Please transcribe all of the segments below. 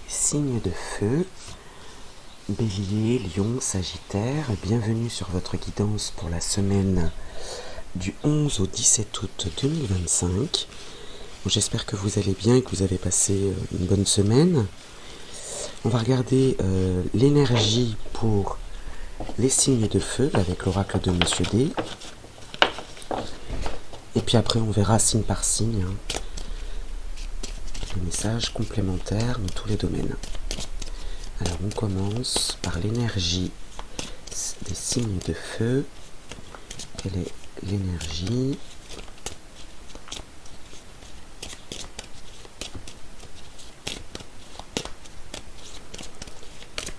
Signe de feu, Bélier, Lion, Sagittaire, bienvenue sur votre guidance pour la semaine du 11 au 17 août 2025. J'espère que vous allez bien et que vous avez passé une bonne semaine. On va regarder l'énergie pour les signes de feu avec l'oracle de Monsieur D. Et puis après on verra signe par signe les messages complémentaires dans tous les domaines. Alors on commence par l'énergie des signes de feu. Quelle est l'énergie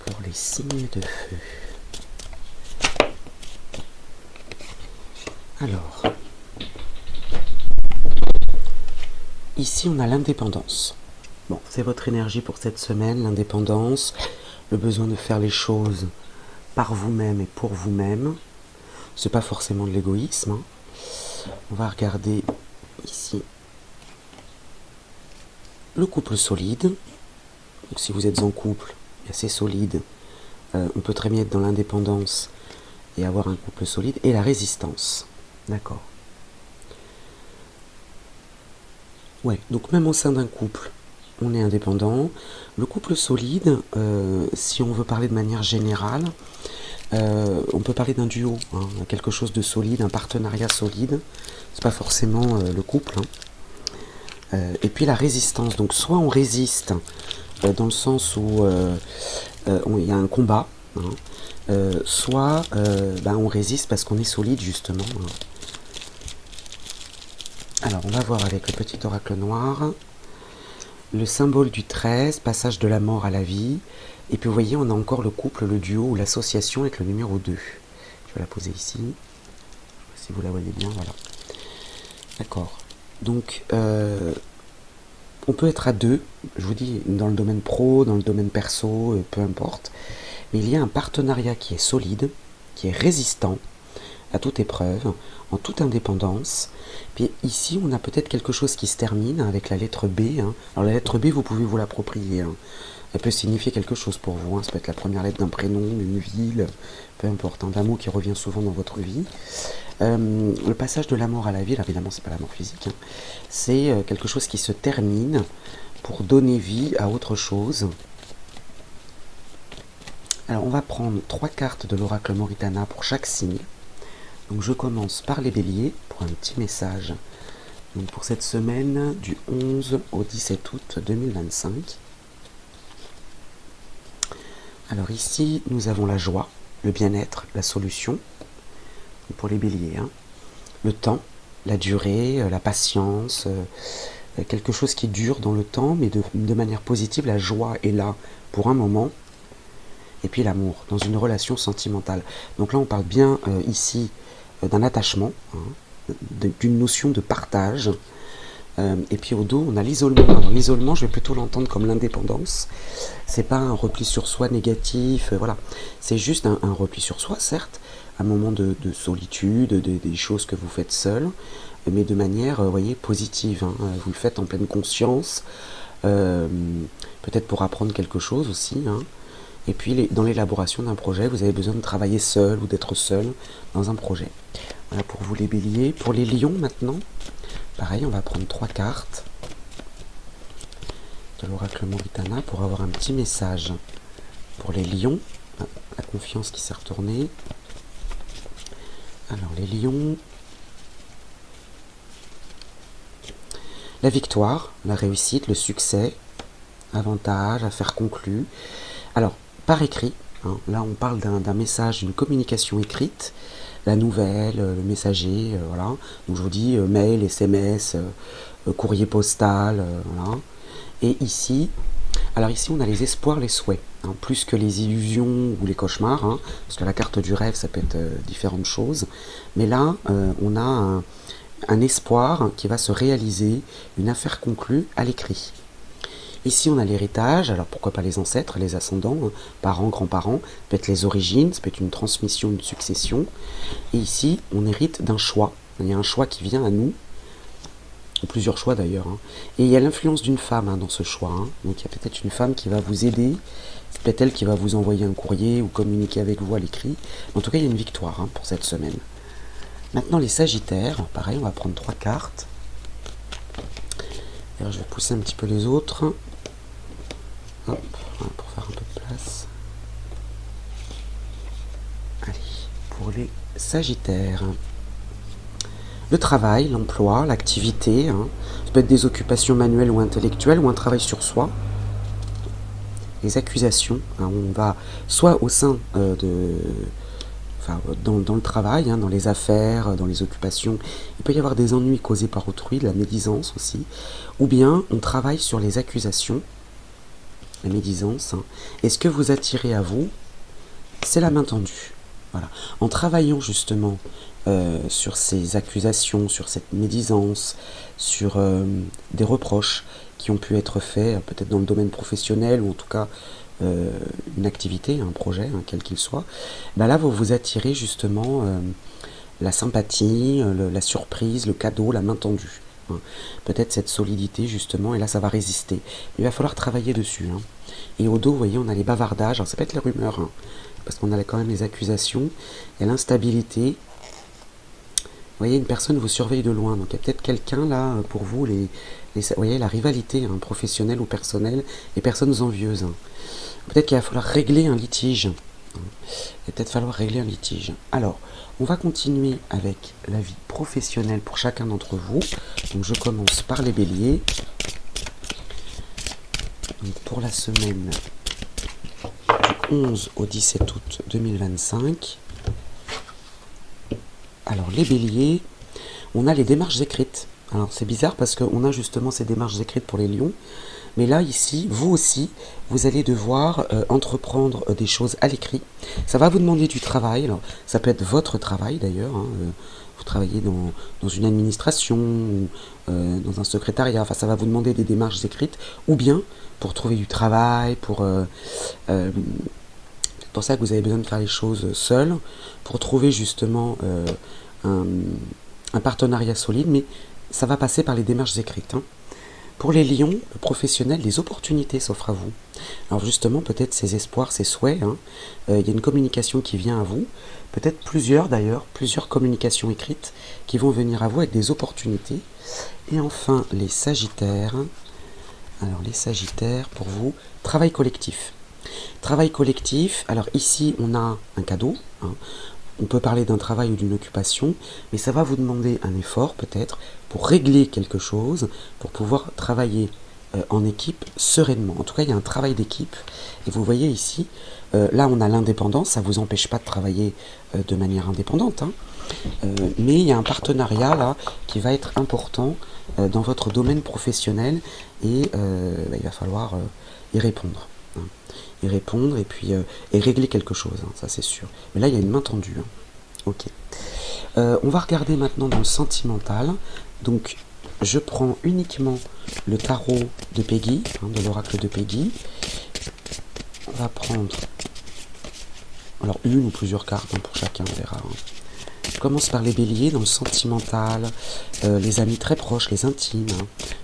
pour les signes de feu? Alors, ici on a l'indépendance. Bon, c'est votre énergie pour cette semaine, l'indépendance, le besoin de faire les choses par vous-même et pour vous-même. C'est pas forcément de l'égoïsme. On va regarder ici le couple solide. Donc si vous êtes en couple et assez solide, on peut très bien être dans l'indépendance et avoir un couple solide. Et la résistance. D'accord. Ouais, donc même au sein d'un couple, on est indépendant. Le couple solide, si on veut parler de manière générale, on peut parler d'un duo, quelque chose de solide, un partenariat solide. C'est pas forcément le couple. Et puis la résistance. Donc soit on résiste dans le sens où il y a un combat, soit on résiste parce qu'on est solide justement. Alors on va voir avec le petit oracle noir. Le symbole du 13, passage de la mort à la vie. Et puis vous voyez, on a encore le couple, le duo ou l'association avec le numéro 2. Je vais la poser ici. Si vous la voyez bien, voilà. D'accord. Donc, on peut être à deux. Je vous dis, dans le domaine pro, dans le domaine perso, peu importe. Mais il y a un partenariat qui est solide, qui est résistant à toute épreuve, en toute indépendance. Puis ici, on a peut-être quelque chose qui se termine avec la lettre B. Alors la lettre B, vous pouvez vous l'approprier. Elle peut signifier quelque chose pour vous. Ça peut être la première lettre d'un prénom, d'une ville, peu importe, d'un mot qui revient souvent dans votre vie. Le passage de la mort à la vie, évidemment, c'est pas la mort physique. C'est quelque chose qui se termine pour donner vie à autre chose. Alors, on va prendre 3 cartes de l'oracle Moritana pour chaque signe. Donc je commence par les béliers pour un petit message. Donc pour cette semaine du 11 au 17 août 2025. Alors ici, nous avons la joie, le bien-être, la solution. Donc pour les béliers. Le temps, la durée, la patience, quelque chose qui dure dans le temps, mais de manière positive. La joie est là pour un moment. Et puis l'amour, dans une relation sentimentale. Donc là, on parle bien ici d'un attachement, d'une notion de partage. Et puis au dos, on a l'isolement. Alors l'isolement, je vais plutôt l'entendre comme l'indépendance. C'est pas un repli sur soi négatif, voilà. C'est juste un repli sur soi, certes, un moment de solitude, des choses que vous faites seul, mais de manière, voyez, positive. Vous le faites en pleine conscience, peut-être pour apprendre quelque chose aussi. Et puis, dans l'élaboration d'un projet, vous avez besoin de travailler seul ou d'être seul dans un projet. Voilà pour vous les béliers. Pour les lions maintenant, pareil, on va prendre 3 cartes de l'oracle Moritana pour avoir un petit message. Pour les lions, la confiance qui s'est retournée. Alors, les lions, la victoire, la réussite, le succès, avantage, affaire conclue. Alors, par écrit, là on parle d'un message, d'une communication écrite, la nouvelle, le messager, voilà. Donc je vous dis mail, SMS, courrier postal, voilà. Et ici, alors ici on a les espoirs, les souhaits, plus que les illusions ou les cauchemars, parce que la carte du rêve ça peut être différentes choses. Mais là, on a un espoir qui va se réaliser, une affaire conclue à l'écrit. Ici, on a l'héritage, alors pourquoi pas les ancêtres, les ascendants, parents, grands-parents, peut-être les origines, ça peut être une transmission, une succession. Et ici, on hérite d'un choix. Il y a un choix qui vient à nous, ou plusieurs choix d'ailleurs. Hein. Et il y a l'influence d'une femme dans ce choix. Hein. Donc il y a peut-être une femme qui va vous aider, c'est peut-être elle qui va vous envoyer un courrier ou communiquer avec vous à l'écrit. En tout cas, il y a une victoire pour cette semaine. Maintenant, les Sagittaires, pareil, on va prendre 3 cartes. Alors, je vais pousser un petit peu les autres. Hop, voilà, pour faire un peu de place. Allez, pour les Sagittaires. Le travail, l'emploi, l'activité, ça peut être des occupations manuelles ou intellectuelles ou un travail sur soi. Les accusations, on va soit au sein dans le travail, dans les affaires, dans les occupations, il peut y avoir des ennuis causés par autrui, de la médisance aussi, ou bien on travaille sur les accusations, la médisance, et ce que vous attirez à vous, c'est la main tendue. Voilà. En travaillant justement sur ces accusations, sur cette médisance, sur des reproches qui ont pu être faits, peut-être dans le domaine professionnel, ou en tout cas une activité, un projet, quel qu'il soit, là vous attirez justement la sympathie, la surprise, le cadeau, la main tendue. Peut-être cette solidité justement, et là ça va résister. Il va falloir travailler dessus. Et au dos, vous voyez, on a les bavardages, alors ça peut être les rumeurs, parce qu'on a quand même les accusations, il y a l'instabilité. Vous voyez, une personne vous surveille de loin, donc il y a peut-être quelqu'un là, pour vous, vous voyez, la rivalité professionnelle ou personnelle, les personnes envieuses. Peut-être qu'il va falloir régler un litige. Il va peut-être falloir régler un litige. Alors, on va continuer avec la vie professionnelle pour chacun d'entre vous. Donc je commence par les béliers. Donc pour la semaine du 11 au 17 août 2025. Alors les béliers, on a les démarches écrites. Alors c'est bizarre parce qu'on a justement ces démarches écrites pour les lions. Mais là, ici, vous aussi, vous allez devoir entreprendre des choses à l'écrit. Ça va vous demander du travail. Alors, ça peut être votre travail d'ailleurs. Vous travaillez dans une administration ou dans un secrétariat. Enfin, ça va vous demander des démarches écrites. Ou bien pour trouver du travail, c'est pour ça que vous avez besoin de faire les choses seul, pour trouver justement un partenariat solide. Mais ça va passer par les démarches écrites. Pour les lions, le professionnel, les opportunités s'offrent à vous. Alors justement, peut-être ces espoirs, ces souhaits, il y a une communication qui vient à vous, peut-être plusieurs d'ailleurs, plusieurs communications écrites qui vont venir à vous avec des opportunités. Et enfin, les Sagittaires. Alors les Sagittaires, pour vous, travail collectif. Travail collectif, alors ici on a un cadeau. On peut parler d'un travail ou d'une occupation, mais ça va vous demander un effort peut-être pour régler quelque chose, pour pouvoir travailler en équipe sereinement. En tout cas, il y a un travail d'équipe. Et vous voyez ici, là on a l'indépendance, ça ne vous empêche pas de travailler de manière indépendante. Mais il y a un partenariat là qui va être important dans votre domaine professionnel et il va falloir y répondre. Y répondre et puis et régler quelque chose, ça c'est sûr. Mais là il y a une main tendue. Ok. On va regarder maintenant dans le sentimental. Donc je prends uniquement le tarot de Peggy, de l'oracle de Peggy. On va prendre alors une ou plusieurs cartes pour chacun, on verra. Je commence par les béliers dans le sentimental, les amis très proches, les intimes,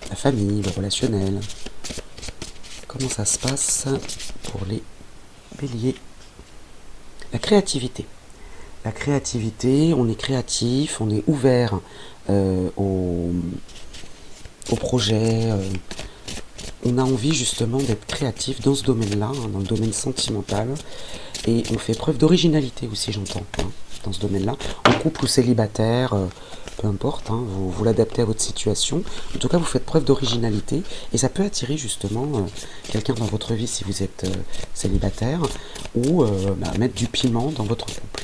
la famille, le relationnel. Comment ça se passe pour les béliers? La créativité. La créativité, on est créatif, on est ouvert au projet. On a envie justement d'être créatif dans ce domaine-là, dans le domaine sentimental. Et on fait preuve d'originalité aussi, j'entends, dans ce domaine-là. En couple ou célibataire, peu importe, vous l'adaptez à votre situation. En tout cas, vous faites preuve d'originalité et ça peut attirer justement quelqu'un dans votre vie si vous êtes célibataire ou mettre du piment dans votre couple.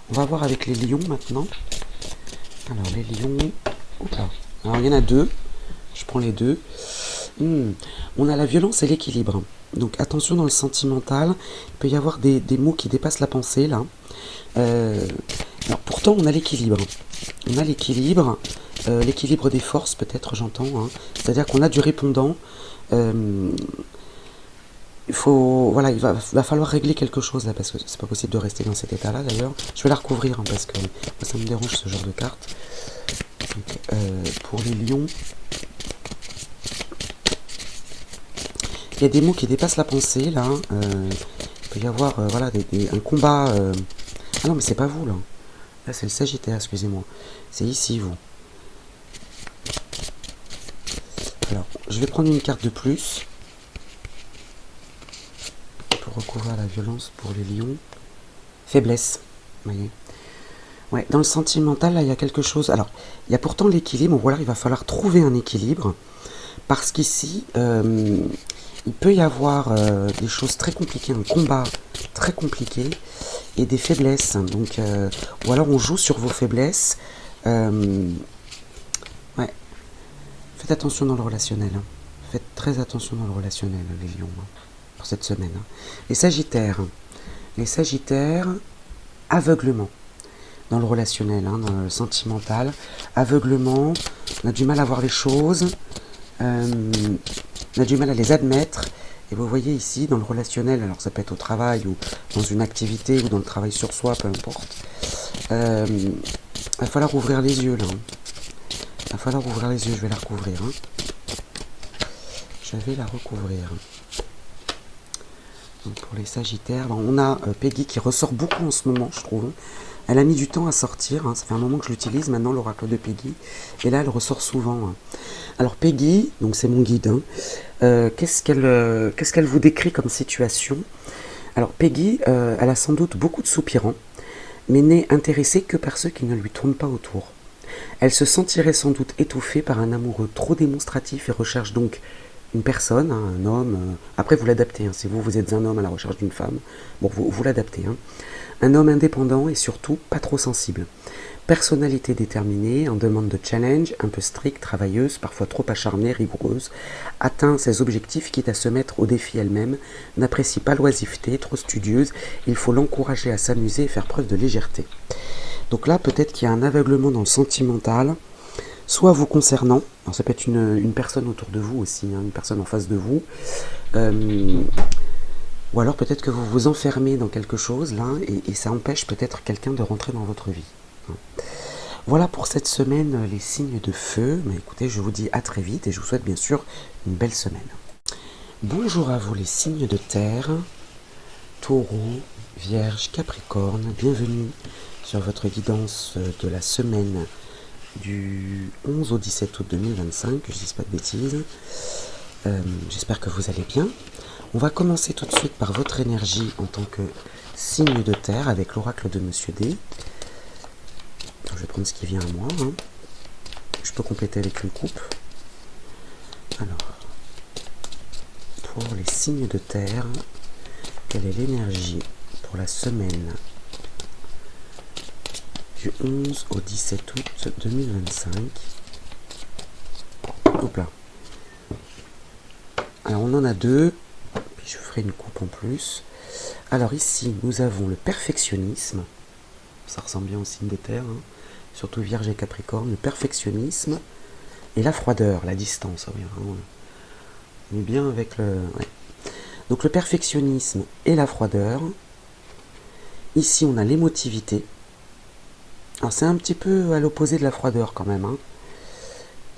On va voir avec les lions maintenant. Alors, les lions... Oula. Alors, il y en a deux. Je prends les deux. On a la violence et l'équilibre. Donc, attention dans le sentimental. Il peut y avoir des mots qui dépassent la pensée, là. Alors, pourtant, on a l'équilibre. On a l'équilibre. L'équilibre des forces, peut-être, j'entends. C'est-à-dire qu'on a du répondant. Il va falloir régler quelque chose là, parce que c'est pas possible de rester dans cet état-là, d'ailleurs. Je vais la recouvrir, parce que ça me dérange, ce genre de carte. Donc, pour les lions, il y a des mots qui dépassent la pensée, là. Il peut y avoir voilà, un combat... Ah non, mais c'est pas vous, là. Là, c'est le Sagittaire, excusez-moi. C'est ici, vous. Alors, je vais prendre une carte de plus. Pour recouvrir la violence pour les lions. Faiblesse, vous voyez. Ouais, dans le sentimental, là, il y a quelque chose... Alors, il y a pourtant l'équilibre. Voilà, il va falloir trouver un équilibre. Parce qu'ici, il peut y avoir des choses très compliquées, un combat très compliqué et des faiblesses. Donc, ou alors on joue sur vos faiblesses. Ouais. Faites attention dans le relationnel. Hein. Faites très attention dans le relationnel, les lions, hein, pour cette semaine. Hein. Les sagittaires. Les sagittaires, aveuglement. Dans le relationnel, hein, dans le sentimental. Aveuglement, on a du mal à voir les choses. On a du mal à les admettre. Et vous voyez ici, dans le relationnel, alors ça peut être au travail ou dans une activité ou dans le travail sur soi, peu importe. Il va falloir ouvrir les yeux, là. Hein. Il va falloir ouvrir les yeux, je vais la recouvrir. Hein. Je vais la recouvrir. Donc pour les sagittaires, on a Peggy qui ressort beaucoup en ce moment, je trouve. Elle a mis du temps à sortir, hein. Ça fait un moment que je l'utilise maintenant, l'oracle de Peggy. Et là, elle ressort souvent. Hein. Alors Peggy, donc c'est mon guide, hein, qu'est-ce qu'elle vous décrit comme situation? Alors Peggy, elle a sans doute beaucoup de soupirants, mais n'est intéressée que par ceux qui ne lui tournent pas autour. Elle se sentirait sans doute étouffée par un amoureux trop démonstratif et recherche donc une personne, hein, un homme. Après vous l'adaptez, hein, si vous êtes un homme à la recherche d'une femme, bon vous l'adaptez. Hein. Un homme indépendant et surtout pas trop sensible. Personnalité déterminée, en demande de challenge, un peu stricte, travailleuse, parfois trop acharnée, rigoureuse, atteint ses objectifs quitte à se mettre au défi elle-même, n'apprécie pas l'oisiveté, trop studieuse, il faut l'encourager à s'amuser et faire preuve de légèreté. Donc là, peut-être qu'il y a un aveuglement dans le sentimental, soit vous concernant, alors ça peut être une personne autour de vous aussi, hein, une personne en face de vous, ou alors peut-être que vous vous enfermez dans quelque chose là, et ça empêche peut-être quelqu'un de rentrer dans votre vie. Voilà pour cette semaine les signes de feu. Mais écoutez, je vous dis à très vite et je vous souhaite bien sûr une belle semaine. Bonjour à vous les signes de terre, Taureau, Vierge, Capricorne. Bienvenue sur votre guidance de la semaine du 11 au 17 août 2025, que je ne dise pas de bêtises. J'espère que vous allez bien. On va commencer tout de suite par votre énergie en tant que signe de terre avec l'oracle de Monsieur D. Je vais prendre ce qui vient à moi. Hein. Je peux compléter avec une coupe. Alors, pour les signes de terre, quelle est l'énergie pour la semaine du 11 au 17 août 2025? Hop là. Alors, on en a deux. Puis je ferai une coupe en plus. Alors ici, nous avons le perfectionnisme. Ça ressemble bien au signe de terre. Hein. Surtout Vierge et Capricorne, le perfectionnisme et la froideur, la distance. Oui, on est bien avec le... Ouais. Donc le perfectionnisme et la froideur. Ici, on a l'émotivité. Alors c'est un petit peu à l'opposé de la froideur quand même. Hein.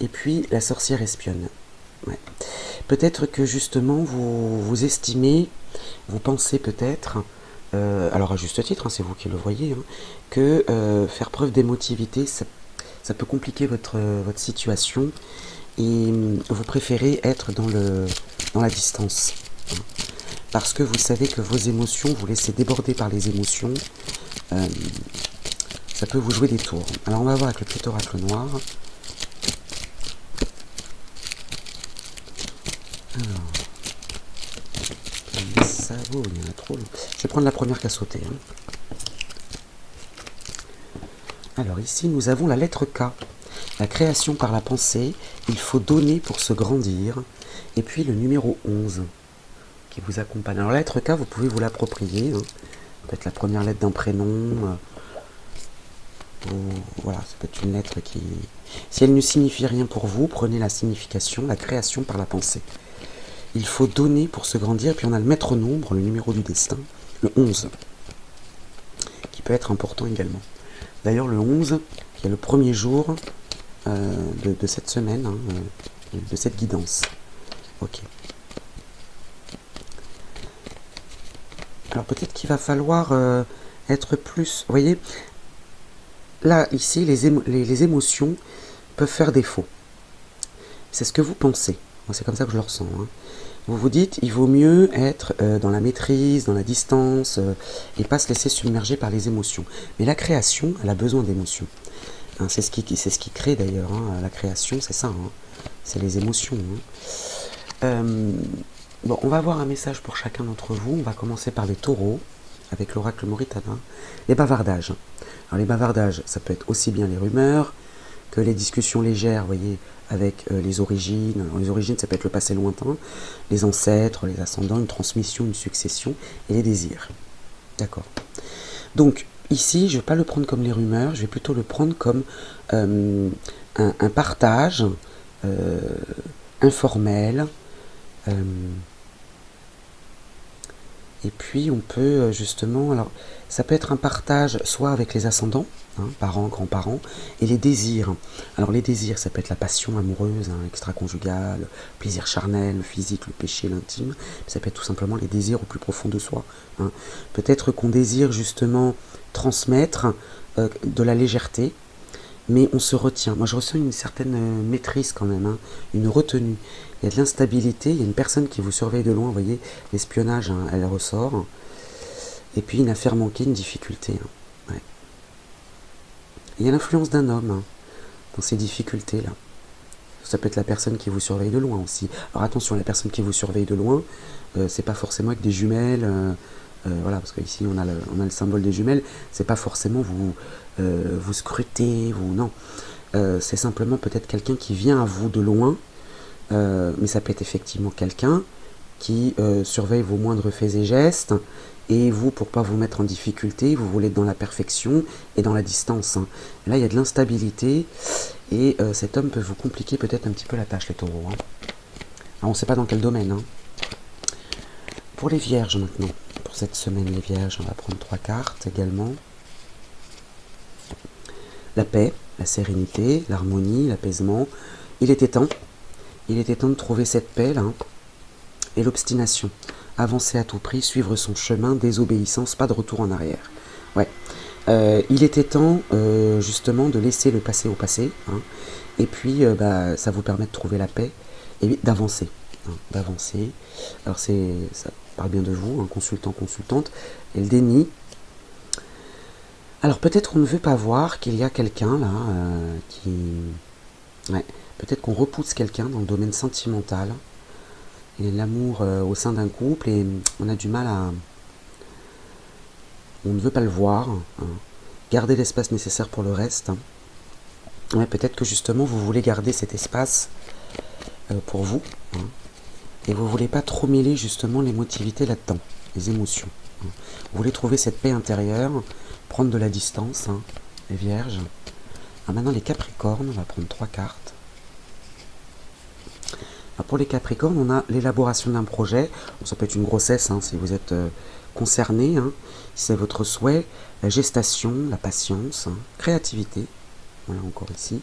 Et puis la sorcière espionne. Ouais. Peut-être que justement, vous estimez, vous pensez peut-être... alors à juste titre, hein, c'est vous qui le voyez, hein, que faire preuve d'émotivité, ça peut compliquer votre situation et vous préférez être dans la distance. Hein, parce que vous savez que vos émotions, vous laissez déborder par les émotions, ça peut vous jouer des tours. Alors on va voir avec le petit oracle noir. Alors... Oh, il y en a trop. Je vais prendre la première qui a sauté. Hein. Alors ici, nous avons la lettre K. La création par la pensée. Il faut donner pour se grandir. Et puis le numéro 11 qui vous accompagne. Alors la lettre K, vous pouvez vous l'approprier. Hein. Peut-être la première lettre d'un prénom. Voilà, ça peut être une lettre qui... Si elle ne signifie rien pour vous, prenez la signification, la création par la pensée. Il faut donner pour se grandir. Puis on a le maître nombre, le numéro du destin, le 11, qui peut être important également. D'ailleurs, le 11, qui est le premier jour de cette semaine, hein, de cette guidance. Ok. Alors peut-être qu'il va falloir être plus... Vous voyez, là, ici, les émotions peuvent faire défaut. C'est ce que vous pensez. Moi, c'est comme ça que je le ressens. Hein. Vous vous dites, il vaut mieux être dans la maîtrise, dans la distance, et pas se laisser submerger par les émotions. Mais la création, elle a besoin d'émotions. Hein, c'est ce qui crée d'ailleurs. Hein, la création, c'est ça. Hein. C'est les émotions. Hein. Bon, on va avoir un message pour chacun d'entre vous. On va commencer par les taureaux, avec l'oracle mauritanien. Les bavardages. Alors les bavardages, ça peut être aussi bien les rumeurs que les discussions légères, vous voyez, avec les origines. Alors, les origines, ça peut être le passé lointain, les ancêtres, les ascendants, une transmission, une succession, et les désirs. D'accord. Donc, ici, je ne vais pas le prendre comme les rumeurs, je vais plutôt le prendre comme un partage informel. Et puis, on peut justement... Alors, ça peut être un partage soit avec les ascendants, hein, parents, grands-parents, et les désirs. Alors, les désirs, ça peut être la passion amoureuse, hein, extra-conjugale, le plaisir charnel, le physique, le péché, l'intime. Ça peut être tout simplement les désirs au plus profond de soi. Hein. Peut-être qu'on désire justement transmettre de la légèreté, mais on se retient. Moi, je ressens une certaine maîtrise quand même, hein, une retenue. Il y a de l'instabilité, il y a une personne qui vous surveille de loin, vous voyez, l'espionnage, hein, elle ressort. Et puis une affaire manquée, une difficulté. Hein. Ouais. Il y a l'influence d'un homme hein, dans ces difficultés-là. Ça peut être la personne qui vous surveille de loin aussi. Alors attention, la personne qui vous surveille de loin, c'est pas forcément avec des jumelles. Voilà, parce qu'ici on a le symbole des jumelles. C'est pas forcément vous scrutez, non. C'est simplement peut-être quelqu'un qui vient à vous de loin, mais ça peut être effectivement quelqu'un qui surveille vos moindres faits et gestes, et vous, pour pas vous mettre en difficulté, vous voulez être dans la perfection et dans la distance. Hein. Là, il y a de l'instabilité, et cet homme peut vous compliquer peut-être un petit peu la tâche, les taureaux. Hein. Alors, on ne sait pas dans quel domaine. Hein. Pour les vierges maintenant, pour cette semaine, les vierges, on va prendre 3 cartes également. La paix, la sérénité, l'harmonie, l'apaisement. Il était temps de trouver cette paix là, hein, et l'obstination. Avancer à tout prix, suivre son chemin, désobéissance, pas de retour en arrière. Ouais. Il était temps justement de laisser le passé au passé, hein, et puis ça vous permet de trouver la paix et d'avancer. Hein, d'avancer. Alors ça parle bien de vous, hein, consultant, consultante, et le déni. Alors peut-être qu'on ne veut pas voir qu'il y a quelqu'un là qui... Ouais, peut-être qu'on repousse quelqu'un dans le domaine sentimental. Et l'amour au sein d'un couple, et on a du mal à... On ne veut pas le voir. Hein. Garder l'espace nécessaire pour le reste. Hein. Ouais, peut-être que justement vous voulez garder cet espace pour vous. Hein. Et vous ne voulez pas trop mêler justement l'émotivité là-dedans, les émotions. Hein. Vous voulez trouver cette paix intérieure, prendre de la distance, hein, les vierges. Alors maintenant les capricornes, on va prendre 3 cartes. Alors pour les capricornes, on a l'élaboration d'un projet. Bon, ça peut être une grossesse hein, si vous êtes concerné, hein, si c'est votre souhait. La gestation, la patience, hein, créativité. Voilà encore ici.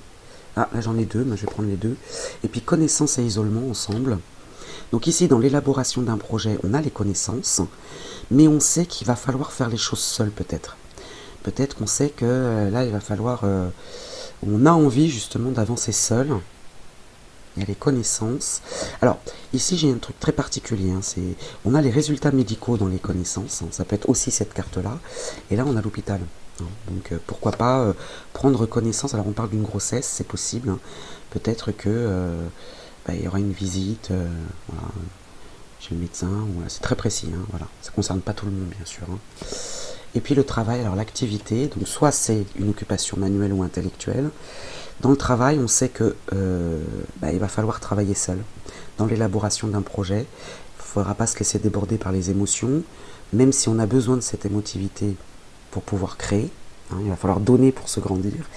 Ah là j'en ai 2, mais je vais prendre les 2. Et puis connaissance et isolement ensemble. Donc ici dans l'élaboration d'un projet, on a les connaissances, mais on sait qu'il va falloir faire les choses seul peut-être. Peut-être qu'on sait que là il va falloir... on a envie justement d'avancer seul. Il y a les connaissances. Alors, ici j'ai un truc très particulier. Hein, on a les résultats médicaux dans les connaissances. Hein, ça peut être aussi cette carte-là. Et là, on a l'hôpital. Hein, donc, pourquoi pas prendre connaissance. Alors, on parle d'une grossesse, c'est possible. Hein, peut-être que il y aura une visite voilà, chez le médecin. Voilà, c'est très précis. Hein, voilà. Ça ne concerne pas tout le monde, bien sûr. Hein. Et puis le travail, alors l'activité. Donc, soit c'est une occupation manuelle ou intellectuelle. Dans le travail, on sait que il va falloir travailler seul. Dans l'élaboration d'un projet, il ne faudra pas se laisser déborder par les émotions, même si on a besoin de cette émotivité pour pouvoir créer. Hein, il va falloir donner pour se grandir.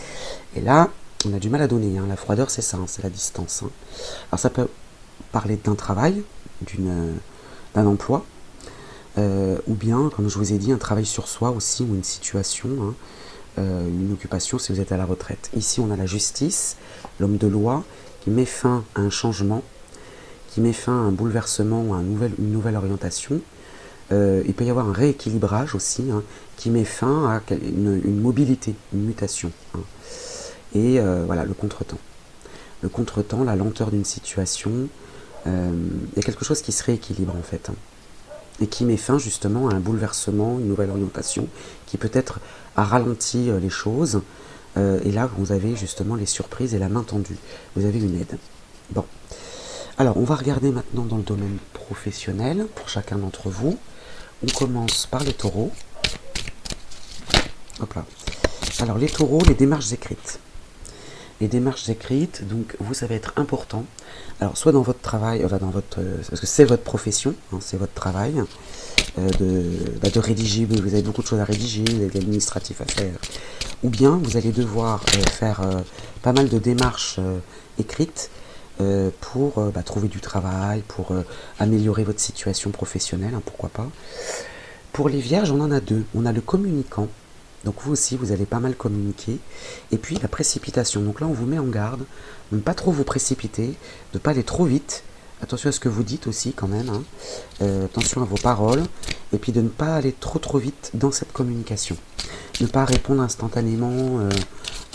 Et là, on a du mal à donner. Hein. La froideur, c'est ça, hein, c'est la distance. Hein. Alors ça peut parler d'un travail, d'un emploi, ou bien, comme je vous ai dit, un travail sur soi aussi, ou une situation. Hein. une occupation si vous êtes à la retraite. Ici, on a la justice, l'homme de loi, qui met fin à un changement, qui met fin à un bouleversement, à une nouvelle orientation. Il peut y avoir un rééquilibrage aussi, hein, qui met fin à une mobilité, une mutation. Hein. Et voilà, le contretemps. Le contretemps, la lenteur d'une situation, il y a quelque chose qui se rééquilibre en fait. Hein, et qui met fin justement à un bouleversement, une nouvelle orientation, qui peut-être a ralenti les choses. Et là, vous avez justement les surprises et la main tendue. Vous avez une aide. Bon. Alors, on va regarder maintenant dans le domaine professionnel, pour chacun d'entre vous. On commence par les taureaux. Hop là. Alors, les taureaux, les démarches écrites. Les démarches écrites, donc vous, ça va être important. Alors, soit dans votre travail, parce que c'est votre profession, hein, c'est votre travail, de rédiger, vous avez beaucoup de choses à rédiger, vous avez de l'administratif à faire. Ou bien, vous allez devoir faire pas mal de démarches écrites pour trouver du travail, pour améliorer votre situation professionnelle, hein, pourquoi pas. Pour les vierges, on en a deux. On a le communicant. Donc vous aussi, vous allez pas mal communiquer. Et puis la précipitation. Donc là, on vous met en garde de ne pas trop vous précipiter, de ne pas aller trop vite. Attention à ce que vous dites aussi quand même. Hein. Attention à vos paroles. Et puis de ne pas aller trop vite dans cette communication. Ne pas répondre instantanément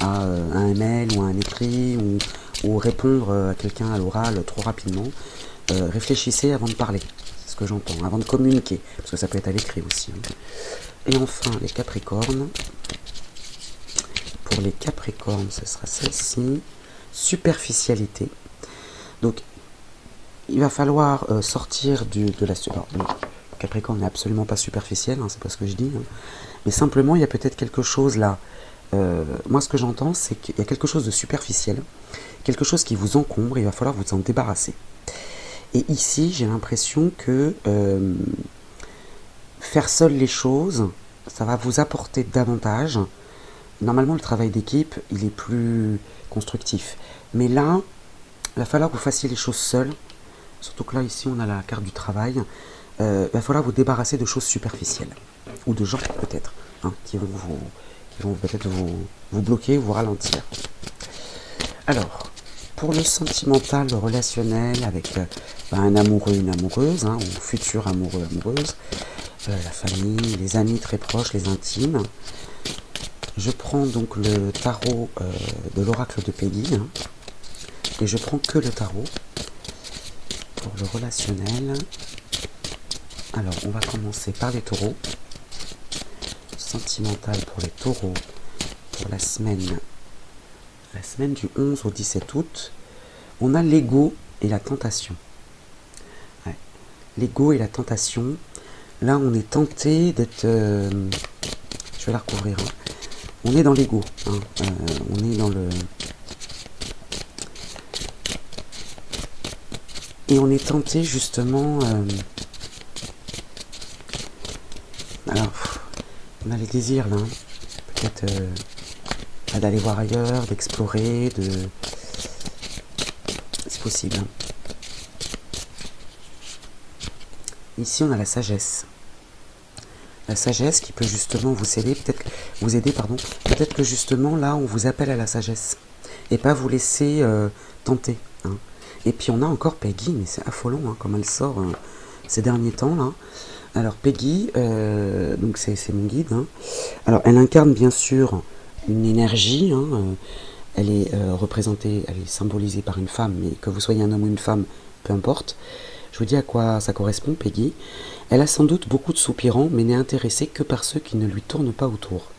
à un mail ou à un écrit ou répondre à quelqu'un à l'oral trop rapidement. Réfléchissez avant de parler. C'est ce que j'entends. Avant de communiquer. Parce que ça peut être à l'écrit aussi. Hein. Et enfin, les Capricornes. Pour les Capricornes, ce sera celle-ci. Superficialité. Donc, il va falloir sortir de la... Alors, le Capricorne n'est absolument pas superficiel, hein, c'est pas ce que je dis. Hein. Mais simplement, il y a peut-être quelque chose là. Moi, ce que j'entends, c'est qu'il y a quelque chose de superficiel. Quelque chose qui vous encombre, et il va falloir vous en débarrasser. Et ici, j'ai l'impression que... faire seul les choses, ça va vous apporter davantage. Normalement, le travail d'équipe, il est plus constructif. Mais là, il va falloir que vous fassiez les choses seuls. Surtout que là, ici, on a la carte du travail. Il va falloir vous débarrasser de choses superficielles. Ou de gens, peut-être, hein, qui vont peut-être vous bloquer, vous ralentir. Alors, pour le sentimental, le relationnel, avec un amoureux, une amoureuse, hein, ou futur amoureux, amoureuse, la famille, les amis très proches, les intimes. Je prends donc le tarot de l'oracle de Peggy, hein, et je prends que le tarot pour le relationnel. Alors, on va commencer par les taureaux. Sentimental pour les taureaux pour la semaine du 11 au 17 août. On a l'ego et la tentation. Ouais. L'ego et la tentation. Là, on est tenté d'être... je vais la recouvrir. Hein. On est dans l'ego. Hein. On est dans le... Et on est tenté, justement... Alors, on a les désirs, là. Hein. Peut-être d'aller voir ailleurs, d'explorer, C'est possible. Hein. Ici, on a la sagesse. La sagesse qui peut justement vous aider, peut-être que justement là on vous appelle à la sagesse et pas vous laisser tenter. Hein. Et puis on a encore Peggy, mais c'est affolant hein, comme elle sort ces derniers temps là. Alors Peggy, donc c'est mon guide. Hein. Alors elle incarne bien sûr une énergie. Hein, elle est représentée, elle est symbolisée par une femme, mais que vous soyez un homme ou une femme, peu importe. Je vous dis à quoi ça correspond, Peggy. Elle a sans doute beaucoup de soupirants, mais n'est intéressée que par ceux qui ne lui tournent pas autour.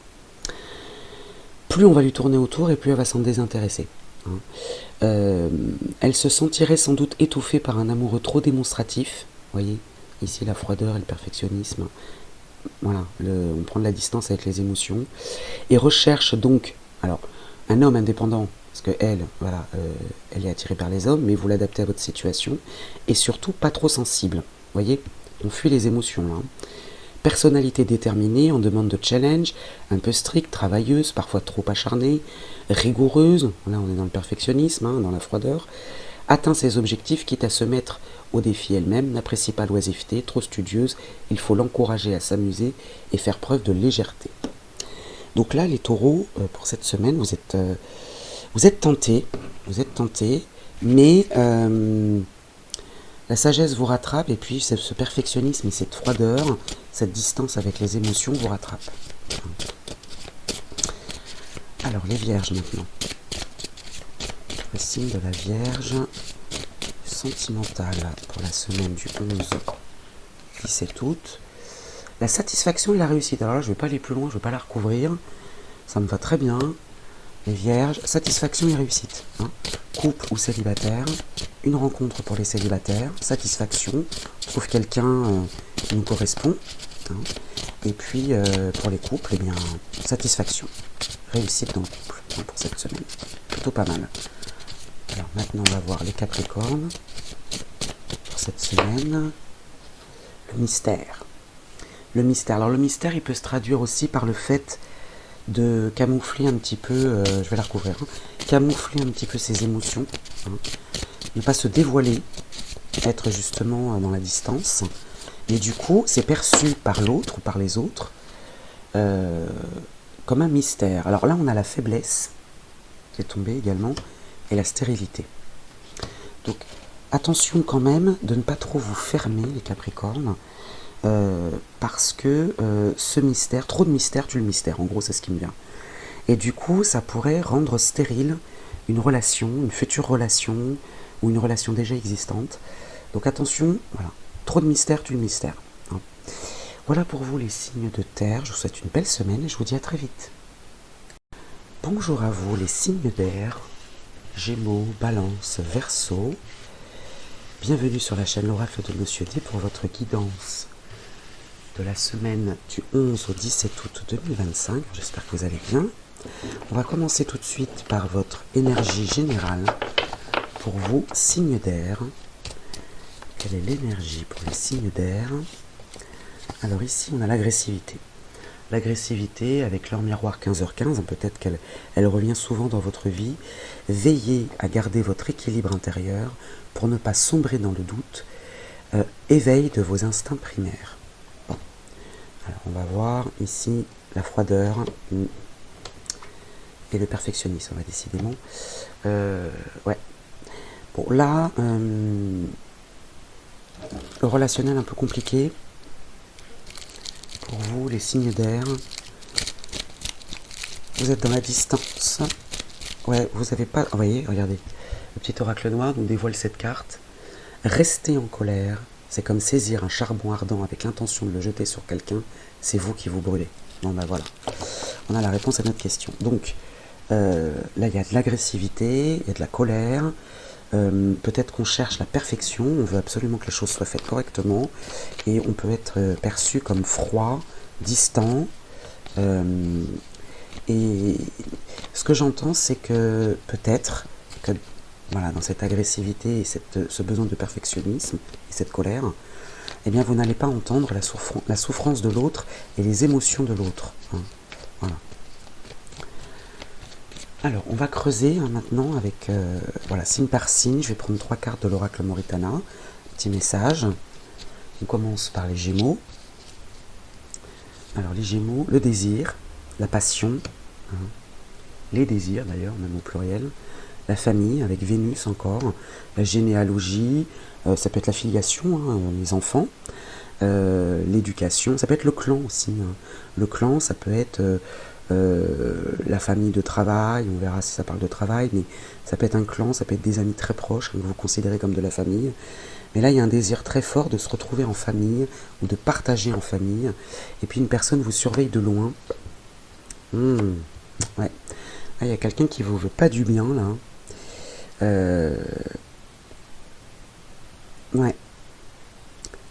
Plus on va lui tourner autour, et plus elle va s'en désintéresser. Hein. Elle se sentirait sans doute étouffée par un amoureux trop démonstratif. Vous voyez, ici la froideur et le perfectionnisme. Voilà, on prend de la distance avec les émotions. Et recherche donc, alors, un homme indépendant. Parce qu'elle, voilà, elle est attirée par les hommes, mais vous l'adaptez à votre situation. Et surtout, pas trop sensible. Vous voyez, on fuit les émotions. Là. Personnalité déterminée, on demande de challenge, un peu stricte, travailleuse, parfois trop acharnée, rigoureuse. Là, on est dans le perfectionnisme, hein, dans la froideur. Atteint ses objectifs, quitte à se mettre au défi elle-même, n'apprécie pas l'oisiveté, trop studieuse. Il faut l'encourager à s'amuser et faire preuve de légèreté. Donc là, les taureaux, pour cette semaine, vous êtes tentés, mais la sagesse vous rattrape, et puis ce perfectionnisme et cette froideur, cette distance avec les émotions vous rattrape. Alors, les vierges maintenant. Le signe de la Vierge sentimentale pour la semaine du 11-17 août. La satisfaction et la réussite. Alors là, je ne vais pas aller plus loin, je ne vais pas la recouvrir. Ça me va très bien. Les Vierges, satisfaction et réussite. Couple ou célibataire, une rencontre pour les célibataires, satisfaction, on trouve quelqu'un qui nous correspond. Et puis pour les couples, eh bien, satisfaction, réussite dans le couple pour cette semaine. Plutôt pas mal. Alors maintenant, on va voir les Capricornes pour cette semaine. Le mystère. Le mystère. Alors le mystère, il peut se traduire aussi par le fait de camoufler un petit peu, je vais la recouvrir, camoufler un petit peu ses émotions, ne pas se dévoiler, être justement dans la distance, et du coup c'est perçu par l'autre ou par les autres comme un mystère. Alors là on a la faiblesse qui est tombée également, et la stérilité. Donc attention quand même de ne pas trop vous fermer les Capricornes, parce que ce mystère, trop de mystère tue le mystère, en gros c'est ce qui me vient. Et du coup ça pourrait rendre stérile une relation, une future relation, ou une relation déjà existante. Donc attention, voilà, trop de mystère tue le mystère. Voilà pour vous les signes de terre, je vous souhaite une belle semaine et je vous dis à très vite. Bonjour à vous les signes d'air, Gémeaux, Balance, Verseau. Bienvenue sur la chaîne L'Oracle de Monsieur D pour votre guidance de la semaine du 11 au 17 août 2025. J'espère que vous allez bien. On va commencer tout de suite par votre énergie générale pour vous, signes d'air. Quelle est l'énergie pour les signes d'air? Alors ici, on a l'agressivité. L'agressivité avec l'heure miroir 15h15, peut-être qu'elle revient souvent dans votre vie. Veillez à garder votre équilibre intérieur pour ne pas sombrer dans le doute. Éveil de vos instincts primaires. Alors, on va voir ici la froideur et le perfectionnisme, on va décidément. Ouais. Bon, là, le relationnel un peu compliqué. Pour vous, les signes d'air. Vous êtes dans la distance. Ouais, vous n'avez pas... Vous voyez, regardez. Le petit oracle noir nous dévoile cette carte. Restez en colère. C'est comme saisir un charbon ardent avec l'intention de le jeter sur quelqu'un. C'est vous qui vous brûlez. Bon ben voilà. On a la réponse à notre question. Donc, là il y a de l'agressivité, il y a de la colère. Peut-être qu'on cherche la perfection. On veut absolument que les choses soient faites correctement. Et on peut être perçu comme froid, distant. Et ce que j'entends, c'est que peut-être que voilà, dans cette agressivité et ce besoin de perfectionnisme et cette colère, eh bien vous n'allez pas entendre la souffrance de l'autre et les émotions de l'autre. Voilà. Alors, on va creuser maintenant avec, voilà, signe par signe. Je vais prendre 3 cartes de l'oracle Moritana. Petit message. On commence par les Gémeaux. Alors, les Gémeaux, le désir, la passion, les désirs d'ailleurs, même au pluriel, la famille avec Vénus encore, la généalogie, ça peut être la filiation, les enfants, l'éducation, ça peut être le clan aussi. Le clan, ça peut être la famille de travail, on verra si ça parle de travail, mais ça peut être un clan, ça peut être des amis très proches que vous considérez comme de la famille. Mais là, il y a un désir très fort de se retrouver en famille ou de partager en famille. Et puis une personne vous surveille de loin. Ouais. Ah, il y a quelqu'un qui vous veut pas du bien là. Ouais.